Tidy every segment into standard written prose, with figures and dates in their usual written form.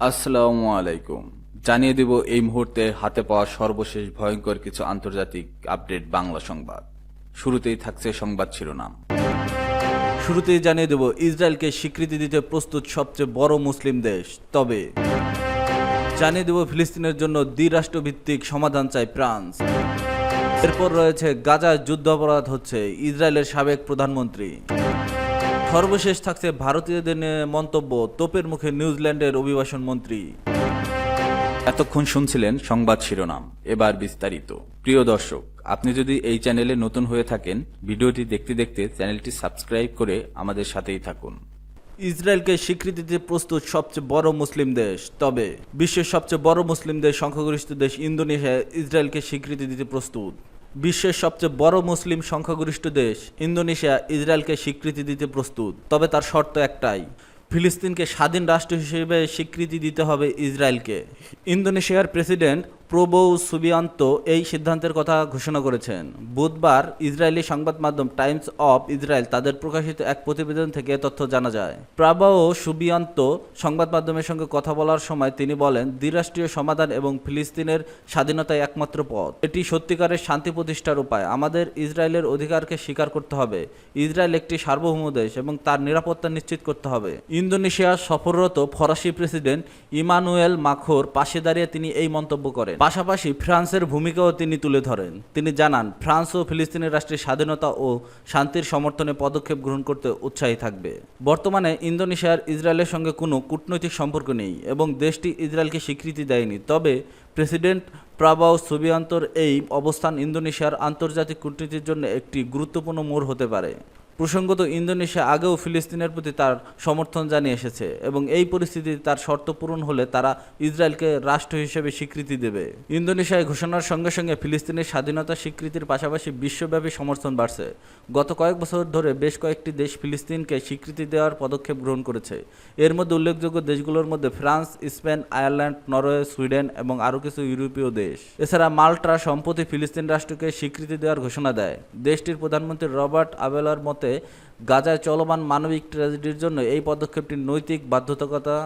আসসালামু আলাইকুম। জানিয়ে দেব এই মুহূর্তে হাতে পাওয়া সর্বশেষ ভয়ঙ্কর কিছু আন্তর্জাতিক আপডেট বাংলা সংবাদ। শুরুতেই থাকছে সংবাদ শিরোনাম। শুরুতেই জানিয়ে দেব ইসরায়েলকে স্বীকৃতি দিতে প্রস্তুত সবচেয়ে বড় মুসলিম দেশ। তবে জানিয়ে দেব ফিলিস্তিনের জন্য দ্বিরাষ্ট্রভিত্তিক সমাধান চায় ফ্রান্স। এরপর রয়েছে গাজায় যুদ্ধাপরাধ হচ্ছে, ইসরায়েলের সাবেক প্রধানমন্ত্রী। সর্বশেষ থাকছে ভারতীয়দের নিয়ে মন্তব্য, তোপের মুখে নিউজিল্যান্ডের অভিবাসন মন্ত্রী। এতক্ষণ শুনছিলেন সংবাদ শিরোনাম, এবার বিস্তারিত। প্রিয় দর্শক, আপনি যদি এই চ্যানেলে নতুন হয়ে থাকেন, ভিডিওটি দেখতে দেখতে চ্যানেলটি সাবস্ক্রাইব করে আমাদের সাথেই থাকুন। ইসরায়েলকে স্বীকৃতি দিতে প্রস্তুত সবচেয়ে বড় মুসলিম দেশ। তবে বিশ্বের সবচেয়ে বড় মুসলিম দেশ, সংখ্যাগরিষ্ঠ দেশ ইন্দোনেশিয়া ইসরায়েলকে স্বীকৃতি দিতে প্রস্তুত। বিশ্বের সবচেয়ে বড় মুসলিম সংখ্যাগরিষ্ঠ দেশ ইন্দোনেশিয়া ইসরায়েলকে স্বীকৃতি দিতে প্রস্তুত। তবে তার শর্ত একটাই, ফিলিস্তিনকে স্বাধীন রাষ্ট্র হিসেবে স্বীকৃতি দিতে হবে ইসরায়েলকে। ইন্দোনেশিয়ার প্রেসিডেন্ট প্রবোও সুবিয়ান্তো এই সিদ্ধান্তের কথা ঘোষণা করেছেন। বুধবার ইসরায়েলি সংবাদ মাধ্যম টাইমস অফ ইসরায়েল তাদের প্রকাশিত এক প্রতিবেদন থেকে তথ্য জানা যায়। প্রবোও সুবিয়ান্তো সংবাদ মাধ্যমের সঙ্গে কথা বলার সময় তিনি বলেন, দ্বিরাষ্ট্রীয় সমাধান এবং ফিলিস্তিনের স্বাধীনতাই একমাত্র পথ। এটি সত্যিকারের শান্তি প্রতিষ্ঠার উপায়। আমাদের ইসরায়েলের অধিকারকে স্বীকার করতে হবে। ইসরায়েল একটি সার্বভৌম দেশ এবং তার নিরাপত্তা নিশ্চিত করতে হবে। ইন্দোনেশিয়া সফররত ফরাসি প্রেসিডেন্ট ইমানুয়েল মাখোর পাশে দাঁড়িয়ে তিনি এই মন্তব্য করেন। পাশাপাশি ফ্রান্সের ভূমিকাও তিনি তুলে ধরেন। তিনি জানান, ফ্রান্স ও ফিলিস্তিনের রাষ্ট্রের স্বাধীনতা ও শান্তির সমর্থনে পদক্ষেপ গ্রহণ করতে উৎসাহী থাকবে। বর্তমানে ইন্দোনেশিয়ার ইসরায়েলের সঙ্গে কোনো কূটনৈতিক সম্পর্ক নেই এবং দেশটি ইসরায়েলকে স্বীকৃতি দেয়নি। তবে প্রেসিডেন্ট প্রবোও সুবিয়ান্তোর এই অবস্থান ইন্দোনেশিয়ার আন্তর্জাতিক কূটনীতির জন্য একটি গুরুত্বপূর্ণ মোড় হতে পারে। প্রসঙ্গত, ইন্দোনেশিয়া আগেও ফিলিস্তিনের প্রতি তার সমর্থন জানিয়ে এসেছে এবং এই পরিস্থিতিতে তার শর্ত পূরণ হলে তারা ইসরায়েলকে রাষ্ট্র হিসেবে স্বীকৃতি দেবে। ইন্দোনেশিয়ায় ঘোষণার সঙ্গে সঙ্গে ফিলিস্তিনের স্বাধীনতা স্বীকৃতির পাশাপাশি বিশ্বব্যাপী সমর্থন বাড়ছে। গত কয়েক বছর ধরে বেশ কয়েকটি দেশ ফিলিস্তিনকে স্বীকৃতি দেওয়ার পদক্ষেপ গ্রহণ করেছে। এর মধ্যে উল্লেখযোগ্য দেশগুলোর মধ্যে France, Spain, Ireland, Norway, Sweden এবং আরও কিছু ইউরোপীয় দেশ। এছাড়া মাল্টা সম্প্রতি ফিলিস্তিন রাষ্ট্রকে স্বীকৃতি দেওয়ার ঘোষণা দেয়। দেশটির প্রধানমন্ত্রী রবার্ট আবেলার মতে, গাজায় চলমান মানবিক ট্র্যাজেডির জন্য এই পদক্ষেপটি নৈতিক বাধ্যবাধকতা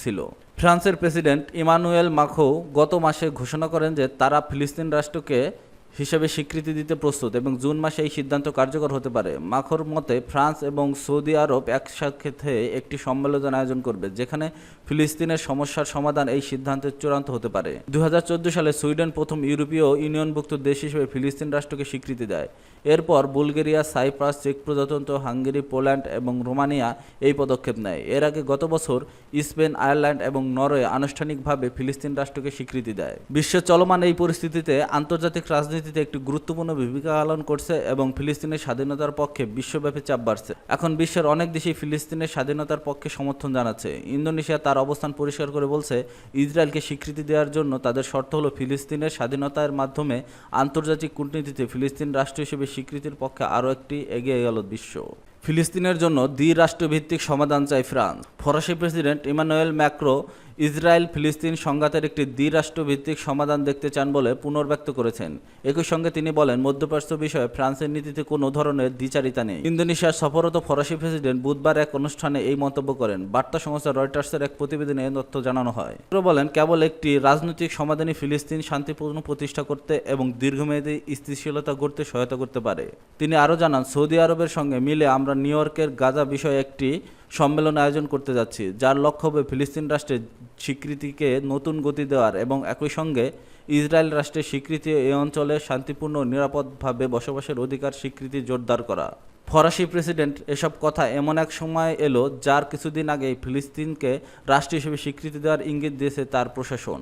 ছিল। ফ্রান্সের প্রেসিডেন্ট ইমানুয়েল মাখোঁ গত মাসে ঘোষণা করেন যে তারা ফিলিস্তিন রাষ্ট্রকে হিসেবে স্বীকৃতি দিতে প্রস্তুত এবং জুন মাসে এই সিদ্ধান্ত কার্যকর হতে পারে। মাখোর মতে, ফ্রান্স এবং সৌদি আরব একসাথে একটি সম্মেলন আয়োজন করবে যেখানে ফিলিস্তিনের সমস্যার সমাধান এই সিদ্ধান্তের চূড়ান্ত হতে পারে। 2014 সালে সুইডেন প্রথম ইউরোপীয় ইউনিয়নভুক্ত দেশ হিসেবে ফিলিস্তিন রাষ্ট্রকে স্বীকৃতি দেয়। এরপর বুলগেরিয়া, সাইপ্রাস, চেক প্রজাতন্ত্র, হাঙ্গেরি, পোল্যান্ড এবং রোমানিয়া এই পদক্ষেপ নেয়। এর আগে গত বছর স্পেন, আয়ারল্যান্ড এবং নরওয়ে আনুষ্ঠানিকভাবে ফিলিস্তিন রাষ্ট্রকে স্বীকৃতি দেয়। বিশ্বে চলমান এই পরিস্থিতিতে আন্তর্জাতিক রাজনীতিতে একটি গুরুত্বপূর্ণ ভূমিকা পালন করছে এবং ফিলিস্তিনের স্বাধীনতার পক্ষে বিশ্বব্যাপী চাপ বাড়ছে। এখন বিশ্বের অনেক দেশই ফিলিস্তিনের স্বাধীনতার পক্ষে সমর্থন জানাচ্ছে। ইন্দোনেশিয়া তার অবস্থান পরিষ্কার করে বলছে, ইসরায়েলকে স্বীকৃতি দেওয়ার জন্য তাদের শর্ত হলো ফিলিস্তিনের স্বাধীনতার মাধ্যমে আন্তর্জাতিক কূটনীতিতে ফিলিস্তিন রাষ্ট্র হিসেবে স্বীকৃতির পক্ষে আরও একটি এগিয়ে গেল বিশ্ব। ফিলিস্তিনের জন্য দ্বিরাষ্ট্রভিত্তিক সমাধান চায় ফ্রান্স। ফরাসি প্রেসিডেন্ট ইমানুয়েল ম্যাক্রো ইসরায়েল ফিলিস্তিন সংঘাতের একটি দ্বিরাষ্ট্রভিত্তিক সমাধান দেখতে চান বলে পুনর্ব্যক্ত করেছেন। একই সঙ্গে তিনি বলেন, মধ্যপ্রাচ্য বিষয়ে ফ্রান্সের নীতিতে কোনো ধরনের দ্বিচারিতা নেই। ইন্দোনেশিয়ার সফররত ফরাসি প্রেসিডেন্ট বুধবার এক অনুষ্ঠানে এই মন্তব্য করেন। বার্তা সংস্থা রয়টার্সের এক প্রতিবেদনে এই তথ্য জানানো হয়। বলেন, কেবল একটি রাজনৈতিক সমাধানই ফিলিস্তিন শান্তিপূর্ণ প্রতিষ্ঠা করতে এবং দীর্ঘমেয়াদী স্থিতিশীলতা গড়তে সহায়তা করতে পারে। তিনি আরও জানান, সৌদি আরবের সঙ্গে মিলে আমরা নিউ ইয়র্কের গাজা বিষয়ে একটি সম্মেলন আয়োজন করতে যাচ্ছি, যার লক্ষ্য হবে ফিলিস্তিন রাষ্ট্রের স্বীকৃতিকে নতুন গতি দেওয়ার এবং একই সঙ্গে ইসরায়েল রাষ্ট্রের স্বীকৃতি এই অঞ্চলে শান্তিপূর্ণ ও নিরাপদভাবে বসবাসের অধিকার স্বীকৃতি জোরদার করা। ফরাসি প্রেসিডেন্ট এসব কথা এমন এক সময় এলো যার কিছুদিন আগেই ফিলিস্তিনকে রাষ্ট্র হিসেবে স্বীকৃতি দেওয়ার ইঙ্গিত দিয়েছে তার প্রশাসন।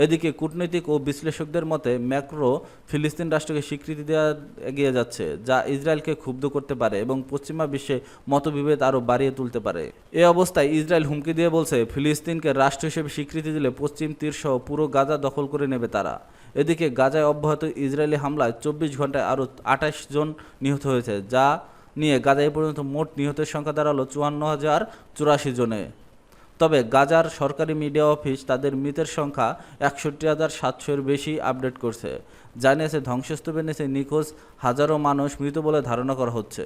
এদিকে কূটনৈতিক ও বিশ্লেষকদের মতে ম্যাক্রো ফিলিস্তিন রাষ্ট্রকে স্বীকৃতি দেওয়া এগিয়ে যাচ্ছে, যা ইসরায়েলকে ক্ষুব্ধ করতে পারে এবং পশ্চিমা বিশ্বে মতবিভেদ আরও বাড়িয়ে তুলতে পারে। এ অবস্থায় ইসরায়েল হুমকি দিয়ে বলছে, ফিলিস্তিনকে রাষ্ট্র হিসেবে স্বীকৃতি দিলে পশ্চিম তীরসহ পুরো গাজা দখল করে নেবে তারা। এদিকে গাজায় অব্যাহত ইসরায়েলি হামলায় 24 ঘন্টায় আরও 28 জন নিহত হয়েছে, যা নিয়ে গাজায় পর্যন্ত মোট নিহতের সংখ্যা দাঁড়ালো 54,084 জনে। তবে গাজার সরকারি মিডিয়া অফিস তাদের মৃতের সংখ্যা 61,700-এর বেশি আপডেট করছে। জানিয়েছে ধ্বংসস্তূপের নিচে নিখোঁজ হাজারো মানুষ মৃত বলে ধারণা করা হচ্ছে।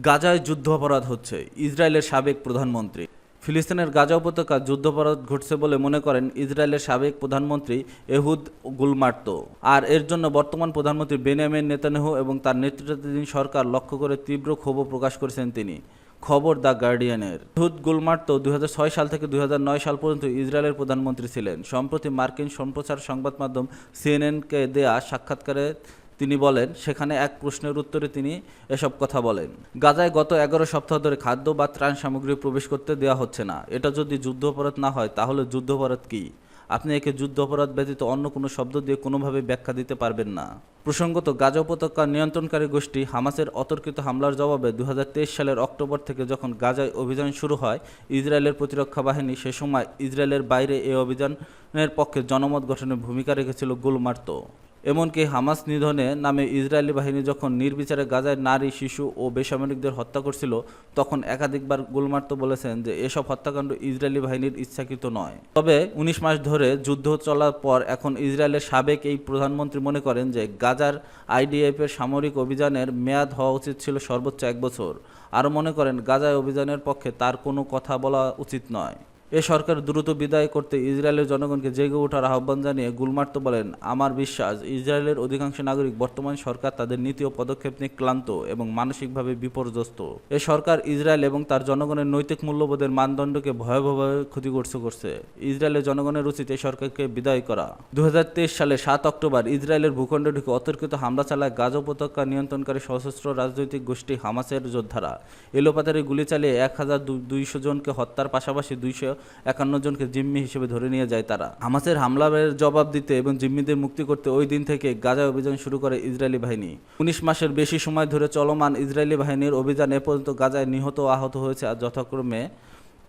গাজায় যুদ্ধাপরাধ হচ্ছে, ইসরায়েলের সাবেক প্রধানমন্ত্রী। ফিলিস্তিনের গাজা উপত্যকা যুদ্ধাপরাধ ঘটছে বলে মনে করেন ইসরায়েলের সাবেক প্রধানমন্ত্রী এহুদ গুলমার্ত। আর এর জন্য বর্তমান প্রধানমন্ত্রী বেনিয়ামিন নেতানিয়াহু এবং তার নেতৃত্বাধীন সরকার লক্ষ্য করে তীব্র ক্ষোভ প্রকাশ করেছেন তিনি। খবর দ্য গার্ডিয়ানের। এহুদ গুলমার্ত 2006 সাল থেকে 2009 সাল পর্যন্ত ইসরায়েলের প্রধানমন্ত্রী ছিলেন। সম্প্রতি মার্কিন সম্প্রচার সংবাদ মাধ্যম সিএনএনকে দেয়া সাক্ষাৎকারে তিনি বলেন, সেখানে এক প্রশ্নের উত্তরে তিনি এসব কথা বলেন। গাজায় গত 11 সপ্তাহ ধরে খাদ্য বা ত্রাণ সামগ্রী প্রবেশ করতে দেওয়া হচ্ছে না। এটা যদি যুদ্ধাপরাধ না হয় তাহলে যুদ্ধাপরাধ কি? আপনি একে যুদ্ধাপরাধ ব্যতীত অন্য কোনো শব্দ দিয়ে কোনোভাবে ব্যাখ্যা দিতে পারবেন না। প্রসঙ্গত, গাজা উপত্যকা নিয়ন্ত্রণকারী গোষ্ঠী হামাসের অতর্কিত হামলার জবাবে 2023 সালের অক্টোবর থেকে যখন গাজায় অভিযান শুরু হয় ইসরায়েলের প্রতিরক্ষা বাহিনী, সে সময় ইসরায়েলের বাইরে এই অভিযানের পক্ষে জনমত গঠনে ভূমিকা রেখেছিল গুলমার্ত। এমনকি হামাস নিধনে নামে ইসরায়েলি বাহিনী যখন নির্বিচারে গাজায় নারী, শিশু ও বেসামরিকদের হত্যা করছিল, তখন একাধিকবার গুলমার্ত বলেছেন যে এসব হত্যাকাণ্ড ইসরায়েলি বাহিনীর ইচ্ছাকৃত নয়। তবে 19 মাস ধরে যুদ্ধ চলার পর এখন ইসরায়েলের সাবেক এই প্রধানমন্ত্রী মনে করেন যে গাজার আইডিএফের সামরিক অভিযানের মেয়াদ হওয়া উচিত ছিল সর্বোচ্চ 1 বছর। আরও মনে করেন গাজায় অভিযানের পক্ষে তার কোনো কথা বলা উচিত নয়। এ সরকার দ্রুত বিদায় করতে ইসরায়েলের জনগণকে জেগে ওঠার আহ্বান জানিয়ে গুলমার্ত বলেন, আমার বিশ্বাস ইসরায়েলের অধিকাংশ নাগরিক বর্তমান সরকার তাদের নীতি ও পদক্ষেপ নিয়ে ক্লান্ত এবং মানসিকভাবে বিপর্যস্ত। এ সরকার ইসরায়েল এবং তার জনগণের নৈতিক মূল্যবোধের মানদণ্ডকে ভয়াবহভাবে ক্ষতিগ্রস্ত করছে। ইসরায়েলের জনগণের উচিত এই সরকারকে বিদায় করা। 2023 সালের 7 অক্টোবর ইসরায়েলের ভূখণ্ডে ঢুকে অতর্কিত হামলা চালায় গাজা উপত্যকা নিয়ন্ত্রণকারী সশস্ত্র রাজনৈতিক গোষ্ঠী হামাসের যোদ্ধারা। এলোপাতাড়ি গুলি চালিয়ে 1200 জনকে হত্যার পাশাপাশি 251 জনকে জিম্মি হিসেবে ধরে নিয়ে যায় তারা। হামাসের হামলার জবাব দিতে এবং জিম্মিদের মুক্তি করতে ওই দিন থেকে গাজায় অভিযান শুরু করে ইসরায়েলি বাহিনী। 19 মাসের বেশি সময় ধরে চলমান ইসরায়েলি বাহিনীর অভিযান এ পর্যন্ত গাজায় নিহত ও আহত হয়েছে যথাক্রমে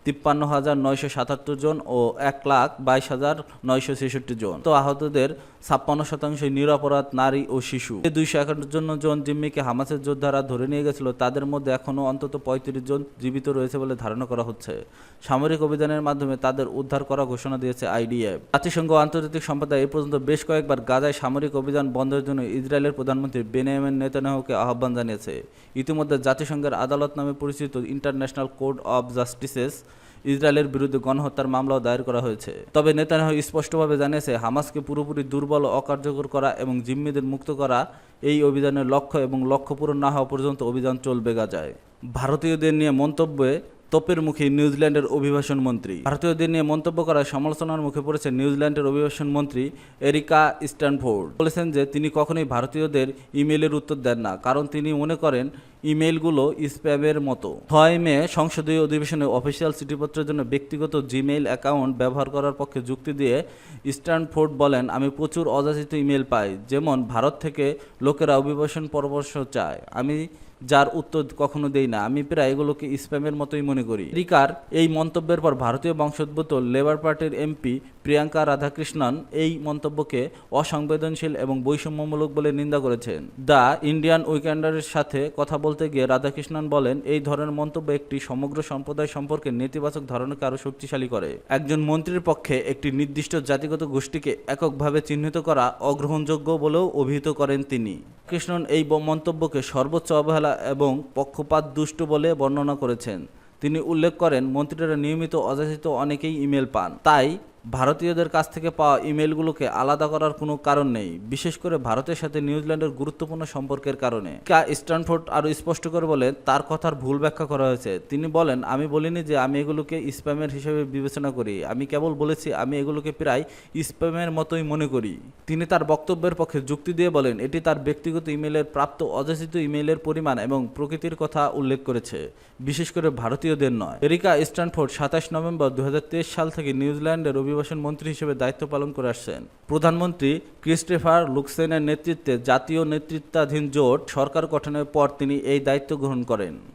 53,977 জন ও 1,22,966 জন। তো আহতদের 56% নিরপরাধ নারী ও শিশু। 251 জন জিম্মিকে হামাসের যোদ্ধারা ধরে নিয়ে গেছিল, তাদের মধ্যে এখনও অন্তত 35 জন জীবিত রয়েছে বলে ধারণা করা হচ্ছে। সামরিক অভিযানের মাধ্যমে তাদের উদ্ধার করা ঘোষণা দিয়েছে আইডিএফ। জাতিসংঘ আন্তর্জাতিক সম্প্রদায় এ পর্যন্ত বেশ কয়েকবার গাজায় সামরিক অভিযান বন্ধের জন্য ইসরায়েলের প্রধানমন্ত্রী বেনিয়ামিন নেতানিয়াহুকে আহ্বান জানিয়েছে। ইতিমধ্যে জাতিসংঘের আদালত নামে পরিচিত ইন্টারন্যাশনাল কোর্ট অব জাস্টিসেস ইসরায়েলের বিরুদ্ধে গণহত্যার মামলাও দায়ের করা হয়েছে। তবে নেতানিয়াহু স্পষ্টভাবে জানিয়েছে, হামাসকে পুরোপুরি দুর্বল ও অকার্যকর করা এবং জিম্মিদের মুক্ত করা এই অভিযানের লক্ষ্য এবং লক্ষ্য পূরণ না হওয়া পর্যন্ত অভিযান চলবে গাজায়। ভারতীয়দের নিয়ে মন্তব্যে তোপের মুখে নিউজিল্যান্ডের অভিবাসন মন্ত্রী। ভারতীয়দের নিয়ে মন্তব্য করায় সমালোচনার মুখে পড়েছে নিউজিল্যান্ডের অভিবাসন মন্ত্রী এরিকা স্ট্যানফোর্ড। বলেছেন যে তিনি কখনোই ভারতীয়দের ইমেইলের উত্তর দেন না, কারণ তিনি মনে করেন ইমেইলগুলো স্প্যামের মতো। 6 মে সংসদীয় অধিবেশনে অফিসিয়াল চিঠিপত্রের জন্য ব্যক্তিগত জিমেইল অ্যাকাউন্ট ব্যবহার করার পক্ষে যুক্তি দিয়ে স্ট্যানফোর্ড বলেন, আমি প্রচুর অযাচিত ইমেইল পাই, যেমন ভারত থেকে লোকেরা অভিবাসন পরামর্শ চায়, আমি যার উত্তর কখনো দেই না। আমি প্রায় এগুলোকে স্প্যামের মতোই মনে করি। রিকার এই মন্তব্যের পর ভারতীয় বংশোদ্ভূত লেবার পার্টির এমপি প্রিয়াঙ্কা রাধাকৃষ্ণন এই মন্তব্যকে অসংবেদনশীল এবং বৈষম্যমূলক বলে নিন্দা করেছেন। দ্য ইন্ডিয়ান উইকেন্ডারের সাথে কথা বলতে গিয়ে রাধাকৃষ্ণন বলেন, এই ধরনের মন্তব্য একটি সমগ্র সম্প্রদায় সম্পর্কে নেতিবাচক ধারণাকে আরও শক্তিশালী করে। একজন মন্ত্রীর পক্ষে একটি নির্দিষ্ট জাতিগত গোষ্ঠীকে এককভাবে চিহ্নিত করা অগ্রহণযোগ্য বলেও অভিহিত করেন তিনি। কৃষ্ণন এই মন্তব্যকে সর্বোচ্চ অবহেলা এবং পক্ষপাত দুষ্ট বলে বর্ণনা করেছেন। তিনি উল্লেখ করেন, মন্ত্রীরা নিয়মিত অযাচিত অনেকেই ইমেল পান, তাই ভারতীয়দের কাছ থেকে পাওয়া ইমেলগুলোকে আলাদা করার কোনো কারণ নেই, বিশেষ করে ভারতের সাথে নিউজিল্যান্ডের গুরুত্বপূর্ণ সম্পর্কের কারণে। স্ট্যানফোর্ড আরও স্পষ্ট করে বলেন, তার কথার ভুল ব্যাখ্যা করা হয়েছে। তিনি বলেন, আমি বলিনি যে আমি এগুলোকে স্প্যামের হিসেবে বিবেচনা করি, আমি কেবল বলেছি আমি এগুলোকে প্রায় স্প্যামের মতোই মনে করি। তিনি তার বক্তব্যের পক্ষে যুক্তি দিয়ে বলেন, এটি তার ব্যক্তিগত ইমেলের প্রাপ্ত অযাচিত ইমেইলের পরিমাণ এবং প্রকৃতির কথা উল্লেখ করেছে, বিশেষ করে ভারতীয়দের নয়। এরিকা স্ট্যানফোর্ড 27 নভেম্বর 2023 সাল থেকে নিউজিল্যান্ডের অভিবাসন মন্ত্রী হিসেবে দায়িত্ব পালন করে আসছেন। প্রধানমন্ত্রী ক্রিস্টোফার লুক্সেনের নেতৃত্বে জাতীয় নেতৃত্বাধীন জোট সরকার গঠনের পর তিনি এই দায়িত্ব গ্রহণ করেন।